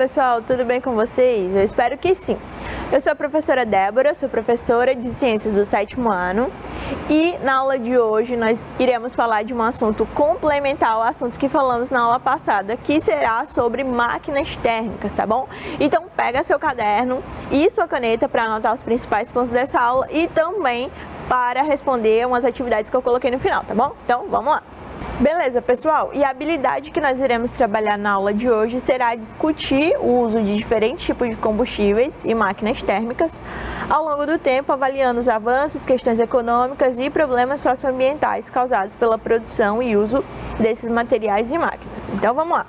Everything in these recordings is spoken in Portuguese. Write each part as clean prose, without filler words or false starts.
pessoal, tudo bem com vocês? Eu espero que sim. Eu sou a professora Débora, sou professora de Ciências do 7º ano e na aula de hoje nós iremos falar de um assunto complementar ao assunto que falamos na aula passada, que será sobre máquinas térmicas, tá bom? Então pega seu caderno e sua caneta para anotar os principais pontos dessa aula e também para responder umas atividades que eu coloquei no final, tá bom? Então vamos lá! Beleza, pessoal? E a habilidade que nós iremos trabalhar na aula de hoje será discutir o uso de diferentes tipos de combustíveis e máquinas térmicas ao longo do tempo, avaliando os avanços, questões econômicas e problemas socioambientais causados pela produção e uso desses materiais e máquinas. Então, vamos lá!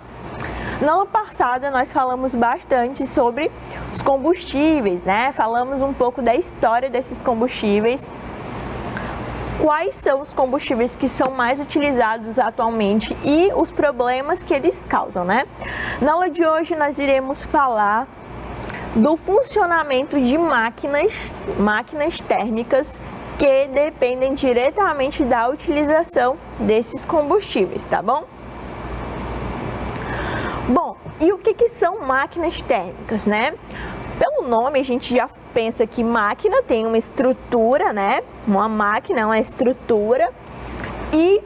Na aula passada, nós falamos bastante sobre os combustíveis, né? Falamos um pouco da história desses combustíveis. Quais são os combustíveis que são mais utilizados atualmente e os problemas que eles causam, né? Na aula de hoje nós iremos falar do funcionamento de máquinas térmicas que dependem diretamente da utilização desses combustíveis, tá bom? Bom, e o que são máquinas térmicas, né? Pelo nome a gente já pensa que máquina tem uma estrutura, né? Uma máquina é uma estrutura e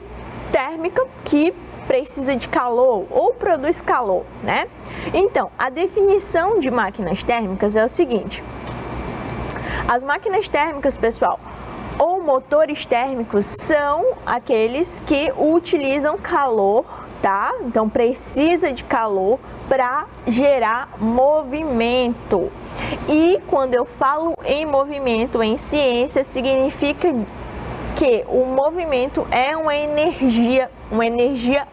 térmica que precisa de calor ou produz calor, né? Então, a definição de máquinas térmicas é o seguinte: as máquinas térmicas, pessoal, ou motores térmicos são aqueles que utilizam calor, tá? Então precisa de calor para gerar movimento. E quando eu falo em movimento em ciência, significa que o movimento é uma energia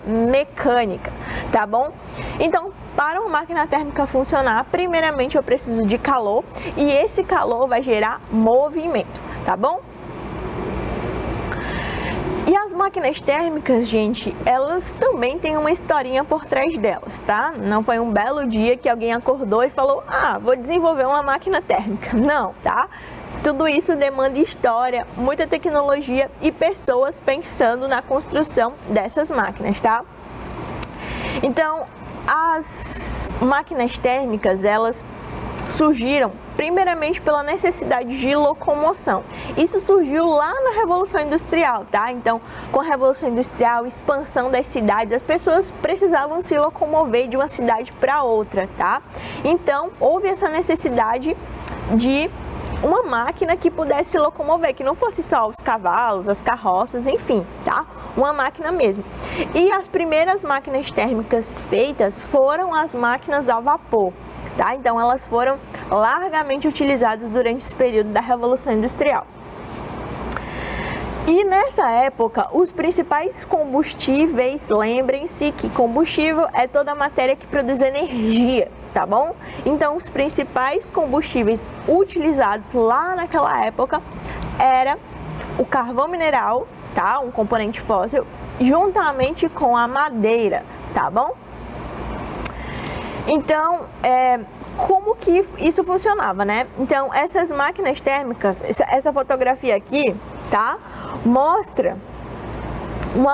mecânica, tá bom? Então, para uma máquina térmica funcionar, primeiramente eu preciso de calor e esse calor vai gerar movimento, tá bom? E as máquinas térmicas, gente, elas também têm uma historinha por trás delas, tá? Não foi um belo dia que alguém acordou e falou: ah, vou desenvolver uma máquina térmica. Não, tá? Tudo isso demanda história, muita tecnologia e pessoas pensando na construção dessas máquinas, tá? Então, as máquinas térmicas, elas surgiram primeiramente pela necessidade de locomoção. Isso surgiu lá na Revolução Industrial, tá? Então, com a Revolução Industrial, expansão das cidades, as pessoas precisavam se locomover de uma cidade para outra, tá? Então, houve essa necessidade de uma máquina que pudesse se locomover, que não fosse só os cavalos, as carroças, enfim, tá? Uma máquina mesmo. E as primeiras máquinas térmicas feitas foram as máquinas a vapor, tá? Então elas foram largamente utilizadas durante esse período da Revolução Industrial. E nessa época, os principais combustíveis, lembrem-se que combustível é toda a matéria que produz energia, tá bom? Então os principais combustíveis utilizados lá naquela época era o carvão mineral, tá? Um componente fóssil, juntamente com a madeira, tá bom? Então, como que isso funcionava, né? Então, essas máquinas térmicas, essa fotografia aqui, tá? Mostra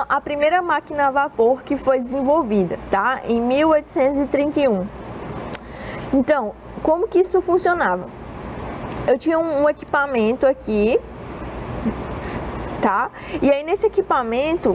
a primeira máquina a vapor que foi desenvolvida, tá? Em 1831. Então, como que isso funcionava? Eu tinha um equipamento aqui, tá? E aí nesse equipamento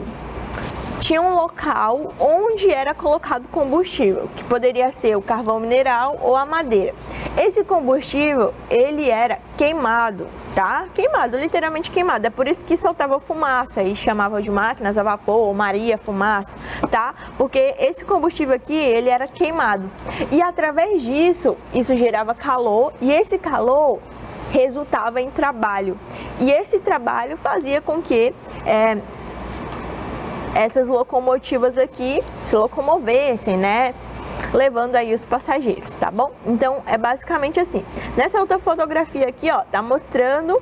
tinha um local onde era colocado combustível, que poderia ser o carvão mineral ou a madeira. Esse combustível, ele era queimado, tá? Queimado, literalmente queimado. É por isso que soltava fumaça e chamava de máquinas a vapor ou Maria Fumaça, tá? Porque esse combustível aqui, ele era queimado. E através disso, isso gerava calor e esse calor resultava em trabalho. E esse trabalho fazia com que essas locomotivas aqui se locomovessem, né? Levando aí os passageiros, tá bom? Então, é basicamente assim. Nessa outra fotografia aqui, ó, tá mostrando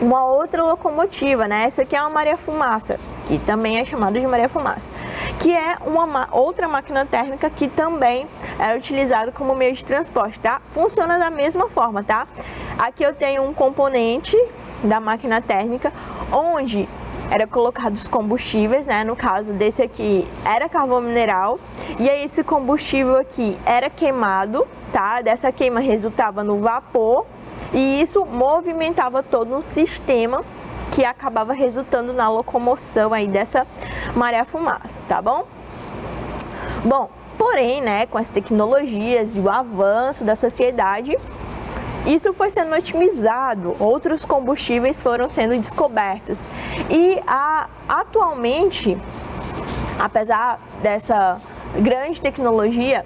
uma outra locomotiva, né? Essa aqui é uma Maria Fumaça, que também é chamada de Maria Fumaça, que é uma outra máquina térmica que também era utilizada como meio de transporte, tá? Funciona da mesma forma, tá? Aqui eu tenho um componente da máquina térmica, onde era colocado os combustíveis, né? No caso desse aqui era carvão mineral, e aí esse combustível aqui era queimado, tá? Dessa queima resultava no vapor, e isso movimentava todo um sistema que acabava resultando na locomoção aí dessa maré-fumaça, tá bom? Bom, porém, né, com as tecnologias e o avanço da sociedade, isso foi sendo otimizado, outros combustíveis foram sendo descobertos. E atualmente, apesar dessa grande tecnologia,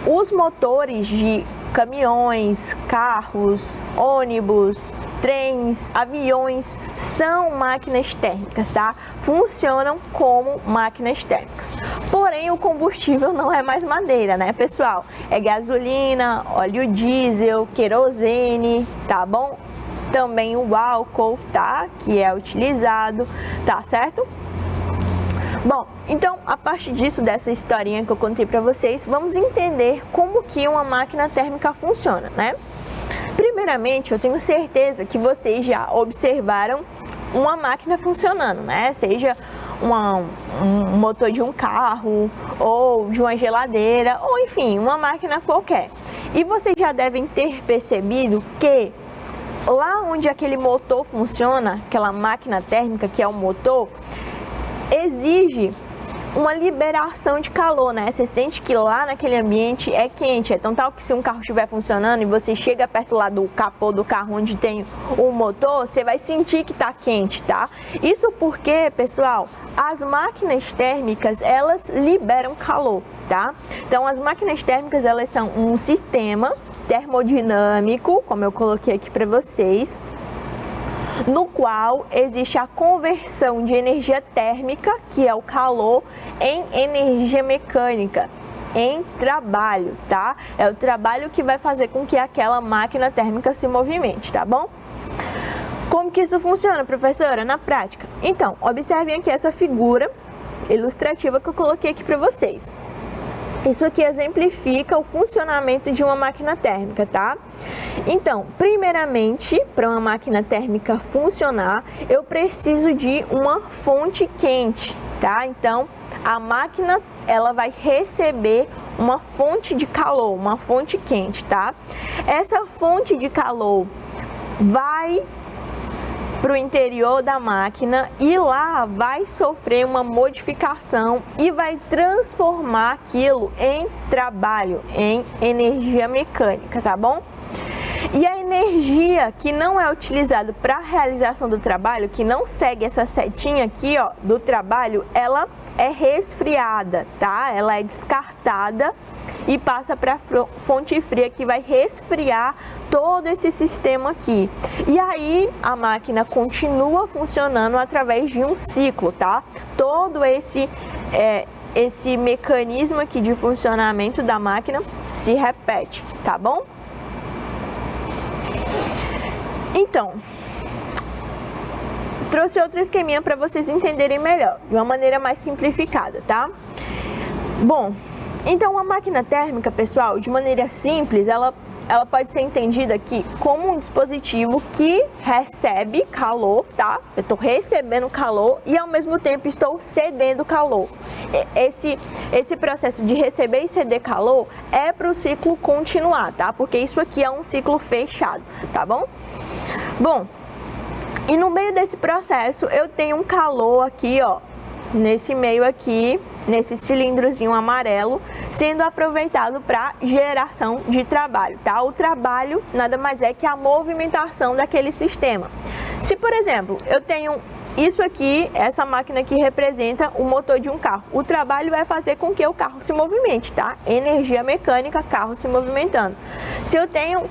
os motores de caminhões, carros, ônibus, trens, aviões são máquinas térmicas, tá? Funcionam como máquinas térmicas. Porém, o combustível não é mais madeira, né, pessoal? É gasolina, óleo diesel, querosene, tá bom? Também o álcool, tá? Que é utilizado, tá certo? Bom, então, a partir disso, dessa historinha que eu contei para vocês, vamos entender como que uma máquina térmica funciona, né? Primeiramente, eu tenho certeza que vocês já observaram uma máquina funcionando, né? Seja um motor de um carro, ou de uma geladeira, ou enfim, uma máquina qualquer. E vocês já devem ter percebido que lá onde aquele motor funciona, aquela máquina térmica que é o motor, exige uma liberação de calor, né? Você sente que lá naquele ambiente é quente, é tão tal que se um carro estiver funcionando e você chega perto lá do capô do carro onde tem o motor, você vai sentir que tá quente, tá? Isso porque, pessoal, as máquinas térmicas, elas liberam calor, tá? Então, as máquinas térmicas, elas são um sistema termodinâmico, como eu coloquei aqui para vocês, no qual existe a conversão de energia térmica, que é o calor, em energia mecânica, em trabalho, tá? É o trabalho que vai fazer com que aquela máquina térmica se movimente, tá bom? Como que isso funciona, professora? Na prática. Então, observem aqui essa figura ilustrativa que eu coloquei aqui para vocês. Isso aqui exemplifica o funcionamento de uma máquina térmica, tá? Então, primeiramente, para uma máquina térmica funcionar, eu preciso de uma fonte quente, tá? Então, a máquina, ela vai receber uma fonte de calor, uma fonte quente, tá? Essa fonte de calor vai para o interior da máquina e lá vai sofrer uma modificação e vai transformar aquilo em trabalho, em energia mecânica, tá bom? E a energia que não é utilizada para a realização do trabalho, que não segue essa setinha aqui, ó, do trabalho, ela é resfriada, tá? Ela é descartada e passa para a fonte fria, que vai resfriar todo esse sistema aqui. E aí a máquina continua funcionando através de um ciclo, tá? Todo esse mecanismo aqui de funcionamento da máquina se repete, tá bom? Então, trouxe outro esqueminha para vocês entenderem melhor, de uma maneira mais simplificada, tá? Bom, então a máquina térmica, pessoal, de maneira simples, ela pode ser entendida aqui como um dispositivo que recebe calor, tá? Eu estou recebendo calor e ao mesmo tempo estou cedendo calor. Esse processo de receber e ceder calor é para o ciclo continuar, tá? Porque isso aqui é um ciclo fechado, tá bom? Bom, e no meio desse processo eu tenho um calor aqui, ó, nesse meio aqui, nesse cilindrozinho amarelo, sendo aproveitado para geração de trabalho, tá? O trabalho nada mais é que a movimentação daquele sistema. Se, por exemplo, eu tenho isso aqui, essa máquina que representa o motor de um carro, o trabalho vai fazer com que o carro se movimente, tá? Energia mecânica, carro se movimentando. Se eu tenho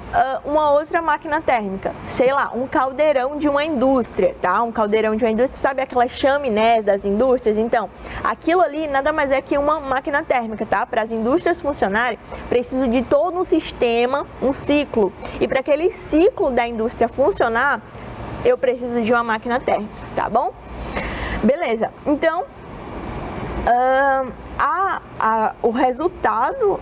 uma outra máquina térmica, sei lá, um caldeirão de uma indústria, tá? Um caldeirão de uma indústria, sabe aquelas chaminés das indústrias? Então, aquilo ali nada mais é que uma máquina térmica, tá? Para as indústrias funcionarem, preciso de todo um sistema, um ciclo. E para aquele ciclo da indústria funcionar, eu preciso de uma máquina térmica, tá bom? Beleza, então, o resultado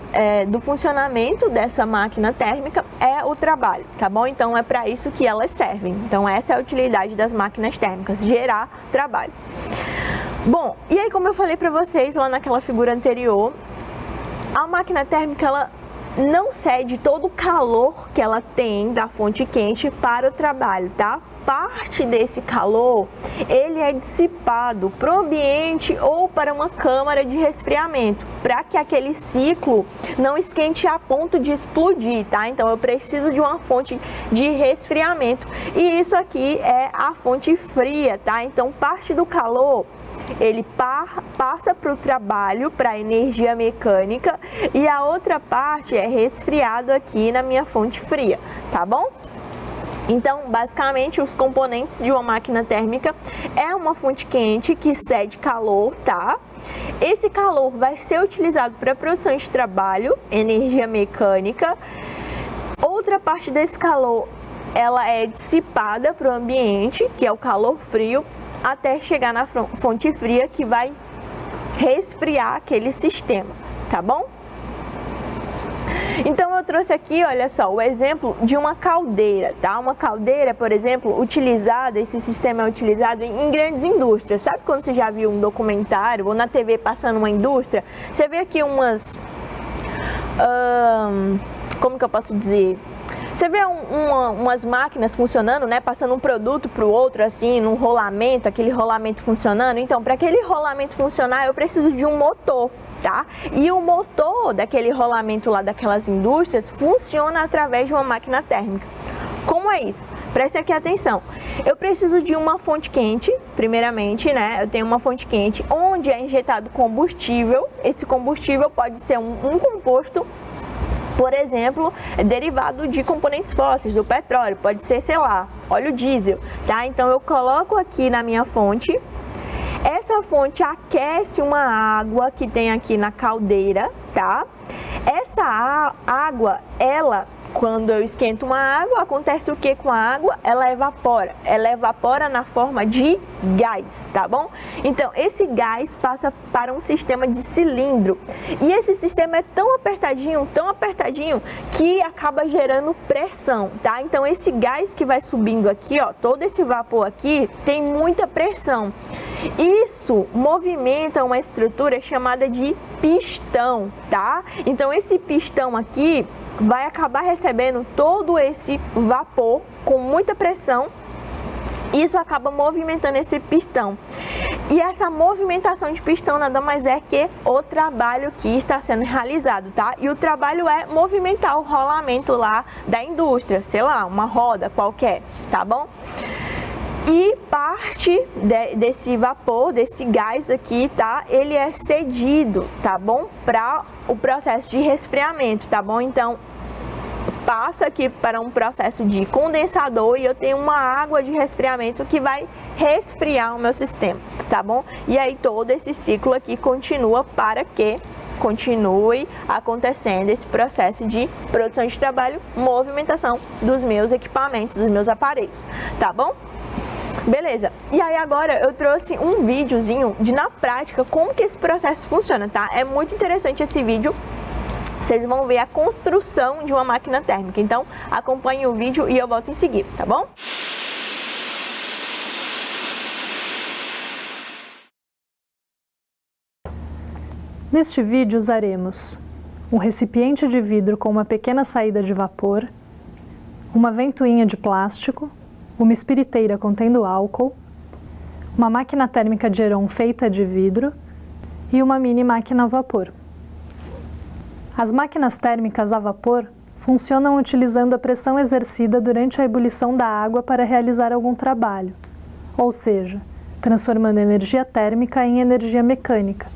do funcionamento dessa máquina térmica é o trabalho, tá bom? Então é para isso que elas servem. Então essa é a utilidade das máquinas térmicas, gerar trabalho. Bom, e aí como eu falei para vocês lá naquela figura anterior, a máquina térmica ela não cede todo o calor que ela tem da fonte quente para o trabalho, tá? Parte desse calor, ele é dissipado para o ambiente ou para uma câmara de resfriamento, para que aquele ciclo não esquente a ponto de explodir, tá? Então eu preciso de uma fonte de resfriamento e isso aqui é a fonte fria, tá? Então parte do calor ele passa para o trabalho, para a energia mecânica, e a outra parte é resfriado aqui na minha fonte fria, tá bom? Então, basicamente, os componentes de uma máquina térmica é uma fonte quente que cede calor, tá? Esse calor vai ser utilizado para a produção de trabalho, energia mecânica. Outra parte desse calor, ela é dissipada para o ambiente, que é o calor frio, até chegar na fonte fria, que vai resfriar aquele sistema, tá bom? Então eu trouxe aqui, olha só, o exemplo de uma caldeira, tá? Uma caldeira, por exemplo, utilizada, esse sistema é utilizado em grandes indústrias. Sabe quando você já viu um documentário ou na TV passando uma indústria? Você vê aqui umas... como que eu posso dizer? Você vê umas máquinas funcionando, né? Passando um produto para o outro, assim, num rolamento, aquele rolamento funcionando. Então, para aquele rolamento funcionar, eu preciso de um motor, tá? E o motor daquele rolamento lá daquelas indústrias funciona através de uma máquina térmica. Como é isso? Preste aqui atenção. Eu preciso de uma fonte quente, primeiramente, né? Eu tenho uma fonte quente onde é injetado combustível. Esse combustível pode ser um composto, por exemplo, derivado de componentes fósseis, do petróleo, pode ser, sei lá, óleo diesel, tá? Então eu coloco aqui na minha fonte, essa fonte aquece uma água que tem aqui na caldeira, tá? Essa água, quando eu esquento uma água, acontece o que com a água? Ela evapora na forma de gás, tá bom? Então, esse gás passa para um sistema de cilindro. E esse sistema é tão apertadinho, que acaba gerando pressão, tá? Então, esse gás que vai subindo aqui, ó, todo esse vapor aqui, tem muita pressão. Isso movimenta uma estrutura chamada de pistão, tá? Então, esse pistão aqui vai acabar recebendo todo esse vapor com muita pressão. Isso acaba movimentando esse pistão. E essa movimentação de pistão nada mais é que o trabalho que está sendo realizado, tá? E o trabalho é movimentar o rolamento lá da indústria, sei lá, uma roda qualquer, tá bom? E parte desse vapor, desse gás aqui, tá? Ele é cedido, tá bom? Para o processo de resfriamento, tá bom? Então, passa aqui para um processo de condensador e eu tenho uma água de resfriamento que vai resfriar o meu sistema, tá bom? E aí todo esse ciclo aqui continua para que continue acontecendo esse processo de produção de trabalho, movimentação dos meus equipamentos, dos meus aparelhos, tá bom? Beleza, e aí agora eu trouxe um videozinho de na prática como que esse processo funciona, tá? É muito interessante esse vídeo, vocês vão ver a construção de uma máquina térmica, então acompanhe o vídeo e eu volto em seguida, tá bom? Neste vídeo usaremos um recipiente de vidro com uma pequena saída de vapor, uma ventoinha de plástico, uma espiriteira contendo álcool, uma máquina térmica de Heron feita de vidro e uma mini máquina a vapor. As máquinas térmicas a vapor funcionam utilizando a pressão exercida durante a ebulição da água para realizar algum trabalho, ou seja, transformando energia térmica em energia mecânica.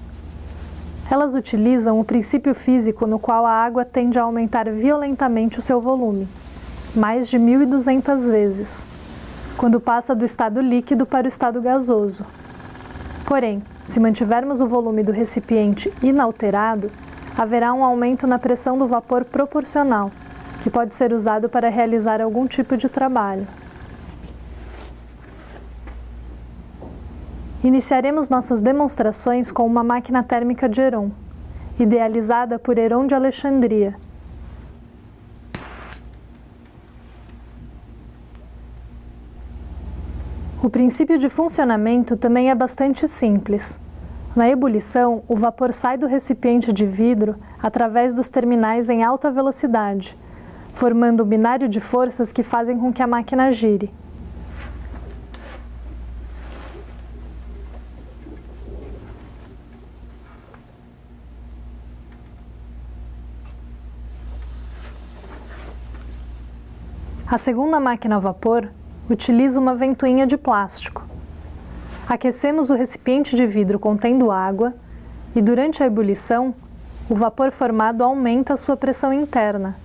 Elas utilizam o princípio físico no qual a água tende a aumentar violentamente o seu volume, mais de 1.200 vezes, quando passa do estado líquido para o estado gasoso. Porém, se mantivermos o volume do recipiente inalterado, haverá um aumento na pressão do vapor proporcional, que pode ser usado para realizar algum tipo de trabalho. Iniciaremos nossas demonstrações com uma máquina térmica de Heron, idealizada por Heron de Alexandria. O princípio de funcionamento também é bastante simples. Na ebulição, o vapor sai do recipiente de vidro através dos terminais em alta velocidade, formando um binário de forças que fazem com que a máquina gire. A segunda máquina a vapor utiliza uma ventoinha de plástico. Aquecemos o recipiente de vidro contendo água e, durante a ebulição, o vapor formado aumenta a sua pressão interna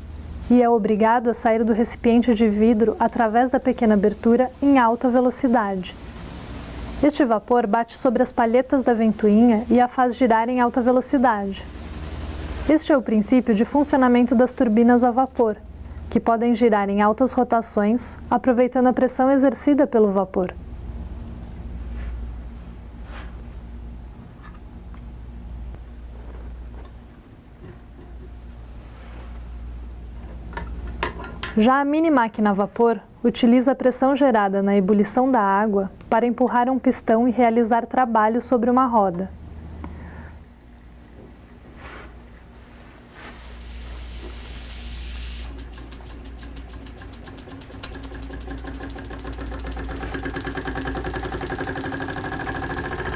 e é obrigado a sair do recipiente de vidro através da pequena abertura em alta velocidade. Este vapor bate sobre as palhetas da ventoinha e a faz girar em alta velocidade. Este é o princípio de funcionamento das turbinas a vapor, que podem girar em altas rotações, aproveitando a pressão exercida pelo vapor. Já a mini máquina a vapor utiliza a pressão gerada na ebulição da água para empurrar um pistão e realizar trabalho sobre uma roda.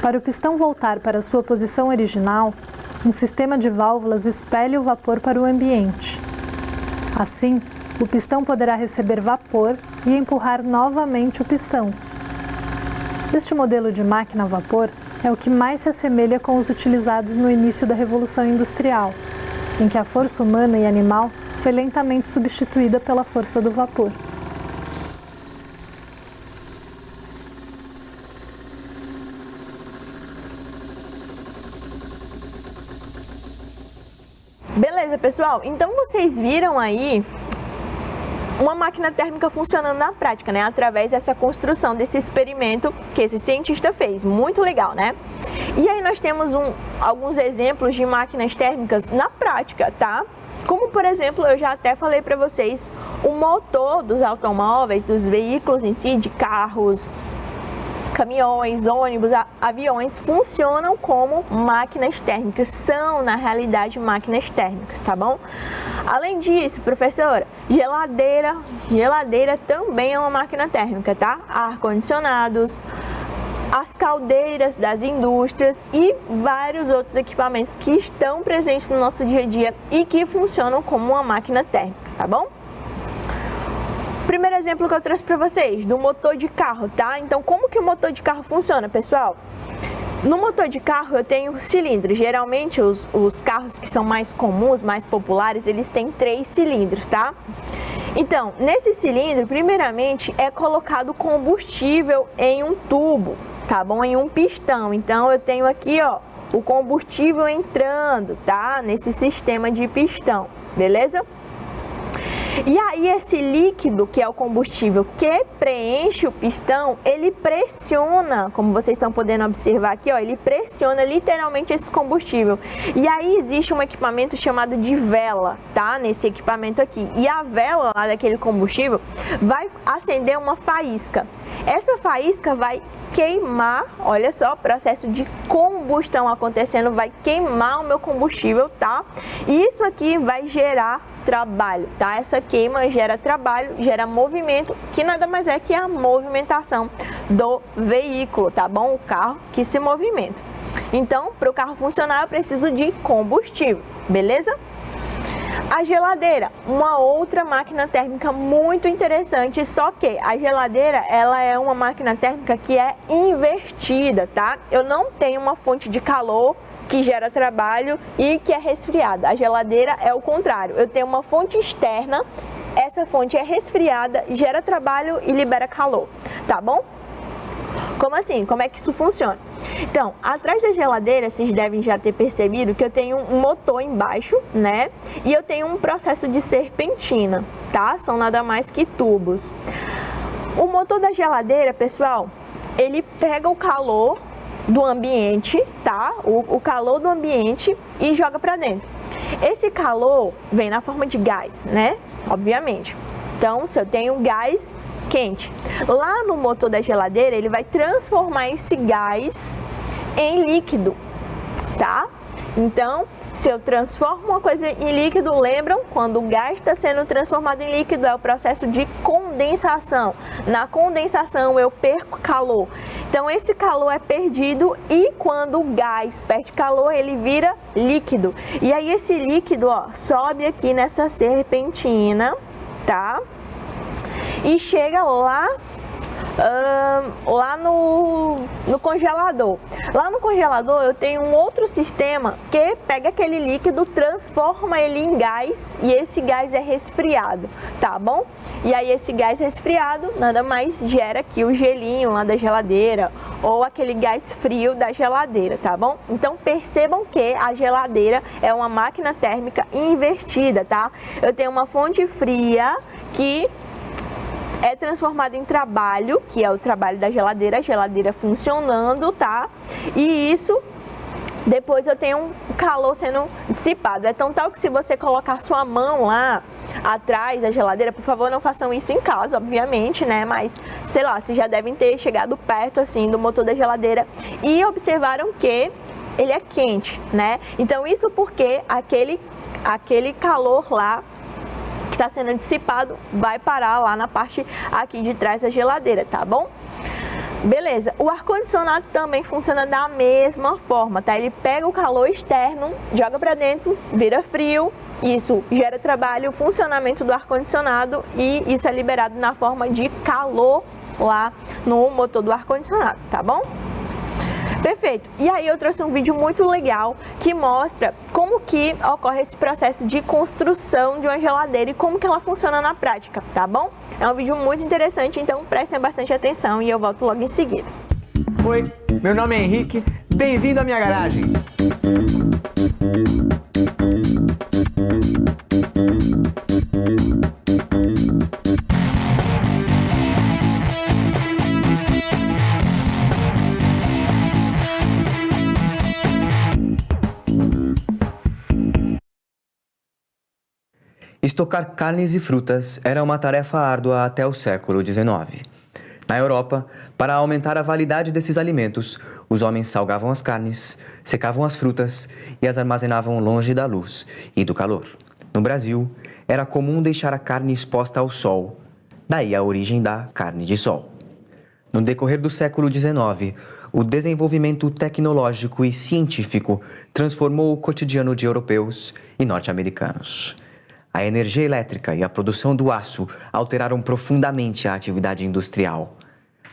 Para o pistão voltar para sua posição original, um sistema de válvulas expele o vapor para o ambiente. Assim, o pistão poderá receber vapor e empurrar novamente o pistão. Este modelo de máquina a vapor é o que mais se assemelha com os utilizados no início da Revolução Industrial, em que a força humana e animal foi lentamente substituída pela força do vapor. Beleza, pessoal? Então vocês viram aí uma máquina térmica funcionando na prática, né? Através dessa construção, desse experimento que esse cientista fez. Muito legal, né? E aí nós temos alguns exemplos de máquinas térmicas na prática, tá? Como, por exemplo, eu já até falei para vocês, o motor dos automóveis, dos veículos em si, de carros, caminhões, ônibus, aviões, funcionam como máquinas térmicas, são na realidade máquinas térmicas, tá bom? Além disso, professora, geladeira também é uma máquina térmica, tá? Ar-condicionados, as caldeiras das indústrias e vários outros equipamentos que estão presentes no nosso dia a dia e que funcionam como uma máquina térmica, tá bom? Primeiro exemplo que eu trouxe para vocês, do motor de carro, tá? Então, como que o motor de carro funciona, pessoal? No motor de carro eu tenho cilindros, geralmente os carros que são mais comuns, mais populares, eles têm 3 cilindros, tá? Então, nesse cilindro, primeiramente, é colocado combustível em um tubo, tá bom? Em um pistão. Então, eu tenho aqui, ó, o combustível entrando, tá? Nesse sistema de pistão, beleza? E aí esse líquido, que é o combustível que preenche o pistão, ele pressiona, como vocês estão podendo observar aqui, ó, ele pressiona literalmente esse combustível. E aí existe um equipamento chamado de vela, tá? Nesse equipamento aqui. E a vela lá daquele combustível vai acender uma faísca. Essa faísca vai queimar, olha só, processo de combustão acontecendo, vai queimar o meu combustível, tá? E isso aqui vai gerar trabalho, tá? Essa queima gera trabalho, gera movimento, que nada mais é que a movimentação do veículo, tá bom? O carro que se movimenta. Então, para o carro funcionar, eu preciso de combustível, beleza? A geladeira, uma outra máquina térmica muito interessante, só que a geladeira, ela é uma máquina térmica que é invertida, tá? Eu não tenho uma fonte de calor que gera trabalho e que é resfriada. A geladeira é o contrário. Eu tenho uma fonte externa, essa fonte é resfriada, gera trabalho e libera calor, tá bom? Como assim? Como é que isso funciona? Então, atrás da geladeira, vocês devem já ter percebido que eu tenho um motor embaixo, né? E eu tenho um processo de serpentina, tá? São nada mais que tubos. O motor da geladeira, pessoal, ele pega o calor do ambiente, tá? O calor do ambiente e joga para dentro. Esse calor vem na forma de gás, né? Obviamente. Então, se eu tenho gás quente, lá no motor da geladeira, ele vai transformar esse gás em líquido, tá? Então, se eu transformo uma coisa em líquido, lembram? Quando o gás está sendo transformado em líquido, é o processo de condensação. Na condensação, eu perco calor. Então, esse calor é perdido e quando o gás perde calor, ele vira líquido. E aí, esse líquido, ó, sobe aqui nessa serpentina, tá? E chega lá no congelador. Lá no congelador eu tenho um outro sistema que pega aquele líquido, transforma ele em gás e esse gás é resfriado, tá bom? E aí esse gás resfriado nada mais gera aqui o gelinho lá da geladeira ou aquele gás frio da geladeira, tá bom? Então percebam que a geladeira é uma máquina térmica invertida, tá? Eu tenho uma fonte fria que é transformado em trabalho, que é o trabalho da geladeira, a geladeira funcionando, tá? E isso, depois eu tenho um calor sendo dissipado. É tão tal que se você colocar sua mão lá atrás da geladeira, por favor, não façam isso em casa, obviamente, né? Mas, sei lá, vocês já devem ter chegado perto, assim, do motor da geladeira e observaram que ele é quente, né? Então, isso porque aquele calor lá que está sendo dissipado vai parar lá na parte aqui de trás da geladeira, tá bom? Beleza, o ar-condicionado também funciona da mesma forma, tá? Ele pega o calor externo, joga para dentro, vira frio, isso gera trabalho, funcionamento do ar-condicionado e isso é liberado na forma de calor lá no motor do ar-condicionado, tá bom? Perfeito. E aí eu trouxe um vídeo muito legal que mostra como que ocorre esse processo de construção de uma geladeira e como que ela funciona na prática, tá bom? É um vídeo muito interessante, então prestem bastante atenção e eu volto logo em seguida. Oi, meu nome é Henrique, bem-vindo à minha garagem. Estocar carnes e frutas era uma tarefa árdua até o século XIX. Na Europa, para aumentar a validade desses alimentos, os homens salgavam as carnes, secavam as frutas e as armazenavam longe da luz e do calor. No Brasil, era comum deixar a carne exposta ao sol, daí a origem da carne de sol. No decorrer do século XIX, o desenvolvimento tecnológico e científico transformou o cotidiano de europeus e norte-americanos. A energia elétrica e a produção do aço alteraram profundamente a atividade industrial.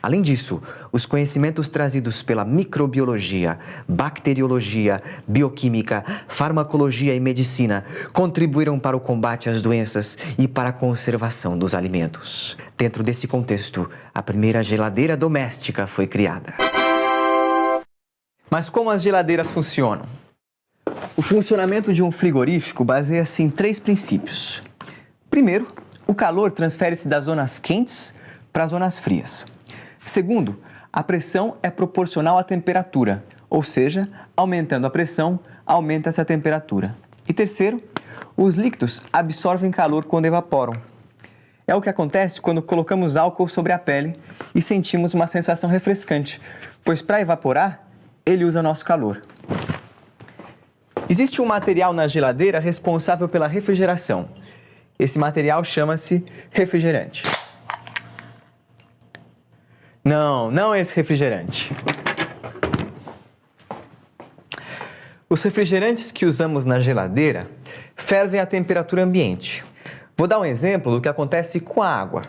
Além disso, os conhecimentos trazidos pela microbiologia, bacteriologia, bioquímica, farmacologia e medicina contribuíram para o combate às doenças e para a conservação dos alimentos. Dentro desse contexto, a primeira geladeira doméstica foi criada. Mas como as geladeiras funcionam? O funcionamento de um frigorífico baseia-se em 3 princípios. Primeiro, o calor transfere-se das zonas quentes para as zonas frias. Segundo, a pressão é proporcional à temperatura, ou seja, aumentando a pressão, aumenta-se a temperatura. E terceiro, os líquidos absorvem calor quando evaporam. É o que acontece quando colocamos álcool sobre a pele e sentimos uma sensação refrescante, pois para evaporar, ele usa nosso calor. Existe um material na geladeira responsável pela refrigeração. Esse material chama-se refrigerante. Não esse refrigerante. Os refrigerantes que usamos na geladeira fervem a temperatura ambiente. Vou dar um exemplo do que acontece com a água.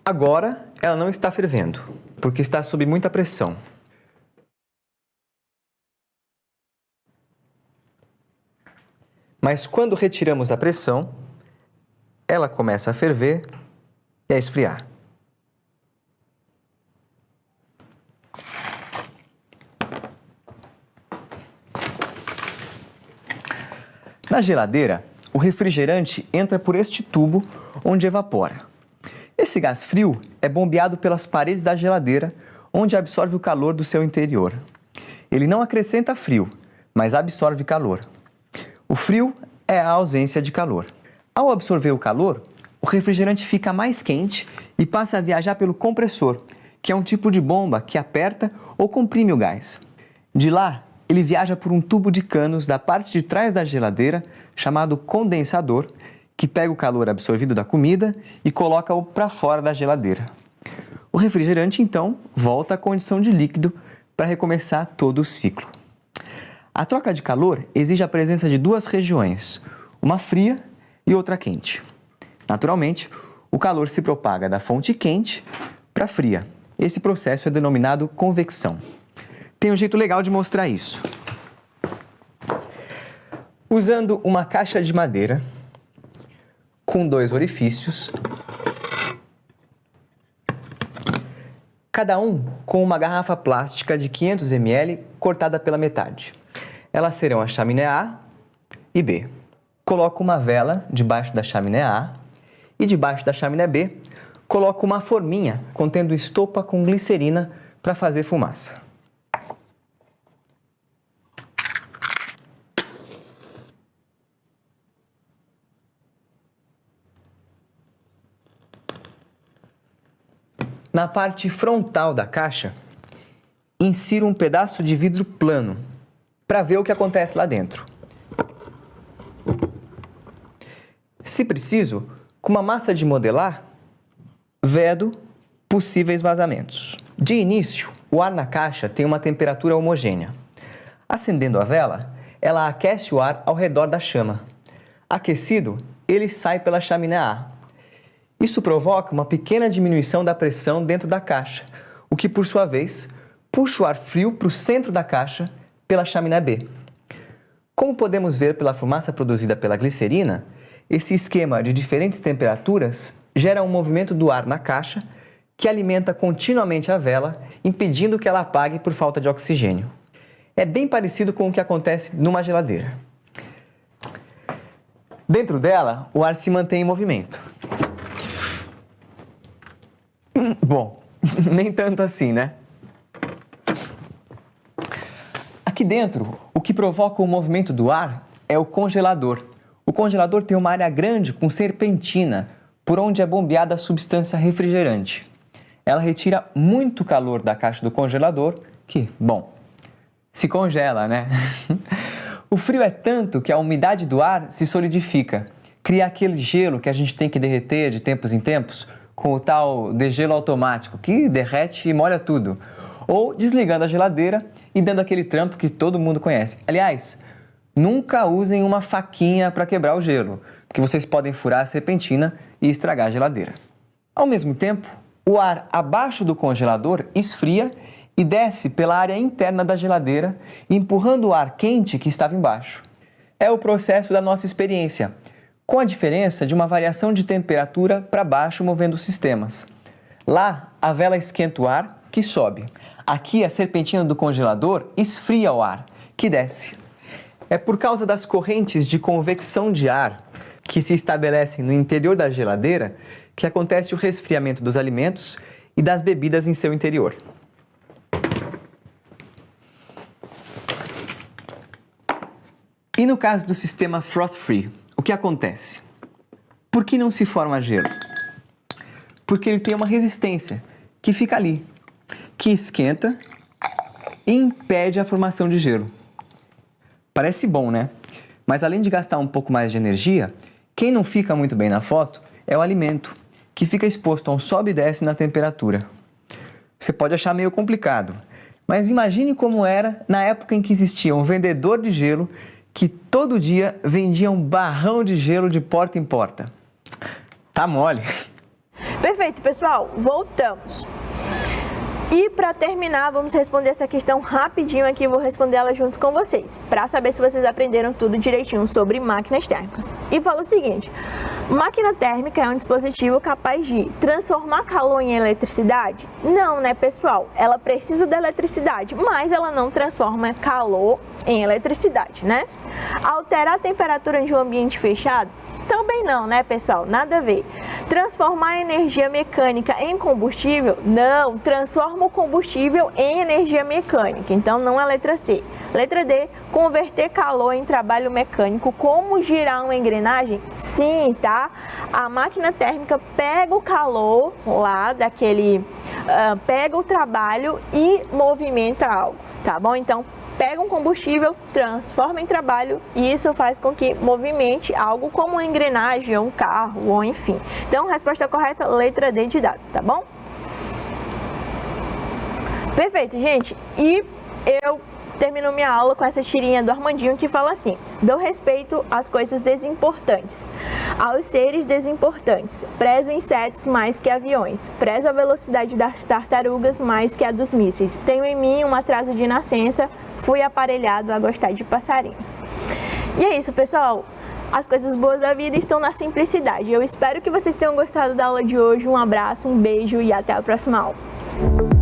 Agora, ela não está fervendo, porque está sob muita pressão. Mas quando retiramos a pressão, ela começa a ferver e a esfriar. Na geladeira, o refrigerante entra por este tubo onde evapora. Esse gás frio é bombeado pelas paredes da geladeira, onde absorve o calor do seu interior. Ele não acrescenta frio, mas absorve calor. O frio é a ausência de calor. Ao absorver o calor, o refrigerante fica mais quente e passa a viajar pelo compressor, que é um tipo de bomba que aperta ou comprime o gás. De lá, ele viaja por um tubo de canos da parte de trás da geladeira, chamado condensador, que pega o calor absorvido da comida e coloca-o para fora da geladeira. O refrigerante, então, volta à condição de líquido para recomeçar todo o ciclo. A troca de calor exige a presença de duas regiões, uma fria e outra quente. Naturalmente, o calor se propaga da fonte quente para a fria. Esse processo é denominado convecção. Tem um jeito legal de mostrar isso. Usando uma caixa de madeira com 2 orifícios, cada um com uma garrafa plástica de 500 ml cortada pela metade. Elas serão a chaminé A e B. Coloco uma vela debaixo da chaminé A e debaixo da chaminé B coloco uma forminha contendo estopa com glicerina para fazer fumaça. Na parte frontal da caixa, insiro um pedaço de vidro plano para ver o que acontece lá dentro. Se preciso, com uma massa de modelar, vedo possíveis vazamentos. De início, o ar na caixa tem uma temperatura homogênea. Acendendo a vela, ela aquece o ar ao redor da chama. Aquecido, ele sai pela chaminé A. Isso provoca uma pequena diminuição da pressão dentro da caixa, o que, por sua vez, puxa o ar frio para o centro da caixa pela chaminé B. Como podemos ver pela fumaça produzida pela glicerina, esse esquema de diferentes temperaturas gera um movimento do ar na caixa que alimenta continuamente a vela, impedindo que ela apague por falta de oxigênio. É bem parecido com o que acontece numa geladeira. Dentro dela, o ar se mantém em movimento. Bom, nem tanto assim, né? Aqui dentro, o que provoca o movimento do ar é o congelador. O congelador tem uma área grande com serpentina, por onde é bombeada a substância refrigerante. Ela retira muito calor da caixa do congelador, que, bom, se congela, né? O frio é tanto que a umidade do ar se solidifica, cria aquele gelo que a gente tem que derreter de tempos em tempos, com o tal degelo automático, que derrete e molha tudo. Ou desligando a geladeira e dando aquele trampo que todo mundo conhece. Aliás, nunca usem uma faquinha para quebrar o gelo, porque vocês podem furar a serpentina e estragar a geladeira. Ao mesmo tempo, o ar abaixo do congelador esfria e desce pela área interna da geladeira, empurrando o ar quente que estava embaixo. É o processo da nossa experiência, com a diferença de uma variação de temperatura para baixo movendo os sistemas. Lá, a vela esquenta o ar, que sobe. Aqui, a serpentina do congelador esfria o ar, que desce. É por causa das correntes de convecção de ar que se estabelecem no interior da geladeira que acontece o resfriamento dos alimentos e das bebidas em seu interior. E no caso do sistema frost-free, o que acontece? Por que não se forma gelo? Porque ele tem uma resistência que fica ali, que esquenta e impede a formação de gelo. Parece bom, né? Mas além de gastar um pouco mais de energia, quem não fica muito bem na foto é o alimento, que fica exposto a um sobe e desce na temperatura. Você pode achar meio complicado, mas imagine como era na época em que existia um vendedor de gelo que todo dia vendia um barrão de gelo de porta em porta. Tá mole. Perfeito, pessoal. Voltamos. E para terminar, vamos responder essa questão rapidinho aqui, vou responder ela junto com vocês, para saber se vocês aprenderam tudo direitinho sobre máquinas térmicas. E fala o seguinte: máquina térmica é um dispositivo capaz de transformar calor em eletricidade? Não, né, pessoal? Ela precisa da eletricidade, mas ela não transforma calor em eletricidade, né? Alterar a temperatura de um ambiente fechado? Também não, né, pessoal? Nada a ver. Transformar energia mecânica em combustível? Não, transforma o combustível em energia mecânica, então não é a letra C. Letra D, converter calor em trabalho mecânico. Como girar uma engrenagem? Sim, tá? A máquina térmica pega o calor lá daquele, pega o trabalho e movimenta algo, tá bom? Então, pega um combustível, transforma em trabalho e isso faz com que movimente algo como uma engrenagem, um carro, ou enfim. Então, resposta correta, letra D de dado, tá bom? Perfeito, gente. E eu termino minha aula com essa tirinha do Armandinho que fala assim: dou respeito às coisas desimportantes, aos seres desimportantes, prezo insetos mais que aviões, prezo a velocidade das tartarugas mais que a dos mísseis, tenho em mim um atraso de nascença, fui aparelhado a gostar de passarinhos. E é isso, pessoal. As coisas boas da vida estão na simplicidade. Eu espero que vocês tenham gostado da aula de hoje. Um abraço, um beijo e até a próxima aula.